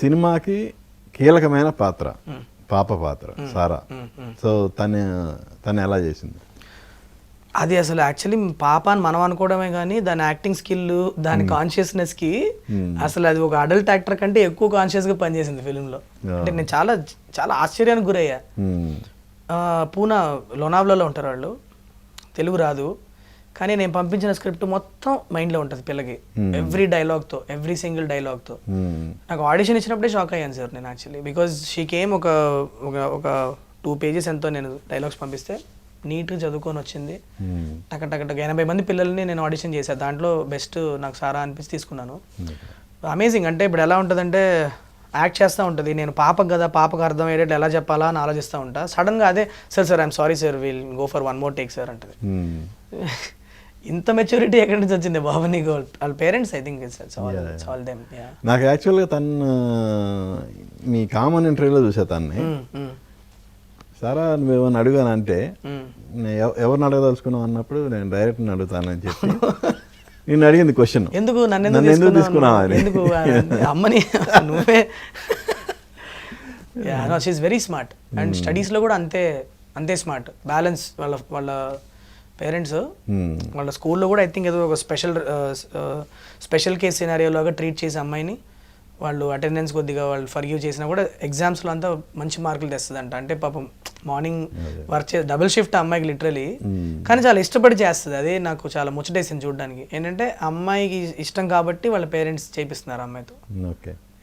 సినిమాకి కీలకమైన పాత్ర, పాప పాత్ర సారా. సో తను ఎలా చేసింది? అది అసలు యాక్చువల్లీ పాప అని మనం అనుకోవడమే కానీ దాని యాక్టింగ్ స్కిల్, దాని కాన్షియస్నెస్ కి అసలు అది ఒక అడల్ట్ యాక్టర్ కంటే ఎక్కువ కాన్షియస్ గా పనిచేసింది ఫిలింలో. అంటే నేను చాలా చాలా ఆశ్చర్యానికి గురయ్యా. పూనా లోనావ్లాలో ఉంటారు వాళ్ళు, తెలుగు రాదు, కానీ నేను పంపించిన స్క్రిప్ట్ మొత్తం మైండ్లో ఉంటుంది పిల్లకి. ఎవ్రీ డైలాగ్తో, ఎవ్రీ సింగిల్ డైలాగ్తో. నాకు ఆడిషన్ ఇచ్చినప్పుడే షాక్ అయ్యాను సార్ నేను యాక్చువల్లీ. బికాజ్ షీ కేమ్ ఒక 2 pages ఎంతో నేను డైలాగ్స్ పంపిస్తే నీట్గా చదువుకొని వచ్చింది. టక 80 మంది పిల్లల్ని నేను ఆడిషన్ చేశాను. దాంట్లో బెస్ట్ నాకు సారా అనిపించి తీసుకున్నాను. అమేజింగ్. అంటే ఇప్పుడు ఎలా ఉంటుందంటే యాక్ట్ చేస్తూ ఉంటుంది, నేను పాపకు కదా, పాపకు అర్థం అయ్యేటట్లు ఎలా చెప్పాలా అని ఆలోచిస్తూ ఉంటా. సడన్గా అదే sir I'm sorry sir, will go for 1 more take sir అంటది. ఇంత మెచ్యూరిటీ ఎక్కడి నుంచి వచ్చింది బాబు నీకు? వాళ్ళ parents I think it's all them. నాకు యాక్చువల్గా తను మీ కామన్ ఇంటర్వ్యూలో చూసా తన్ని. సారా నువ్వేమన్నా అడిగానంటే ఎవరిని అడగదలుచుకున్నావు అన్నప్పుడు నేను డైరెక్ట్ని అడుగుతానని చెప్పి నేను అడిగింది క్వశ్చన్, ఎందుకు నన్ను ఎందుకు తీసుకున్నావు అని. ఎందుకు అమ్మని నువ్వే. షీఈస్ వెరీ స్మార్ట్ అండ్ స్టడీస్లో కూడా అంతే స్మార్ట్. బ్యాలెన్స్. వాళ్ళ పేరెంట్స్ వాళ్ళ స్కూల్లో కూడా ఐ థింక్ ఏదో ఒక స్పెషల్ కేస్ సినారియోలాగా ట్రీట్ చేసే అమ్మాయిని వాళ్ళు అటెండెన్స్ కొద్దిగా వాళ్ళు ఫర్గివ్ చేసినా కూడా ఎగ్జామ్స్లో అంతా మంచి మార్కులు తెస్తుందంట. అంటే పాపం మార్నింగ్ వర్క్ డబుల్ షిఫ్ట్ అమ్మాయికి లిటరలీ, కానీ చాలా ఇష్టపడి చేస్తుంది. అదే నాకు చాలా ముచ్చటేసింది చూడడానికి. ఏంటంటే అమ్మాయికి ఇష్టం కాబట్టి వాళ్ళ పేరెంట్స్ చేపిస్తున్నారు అమ్మాయితో. ఓకే.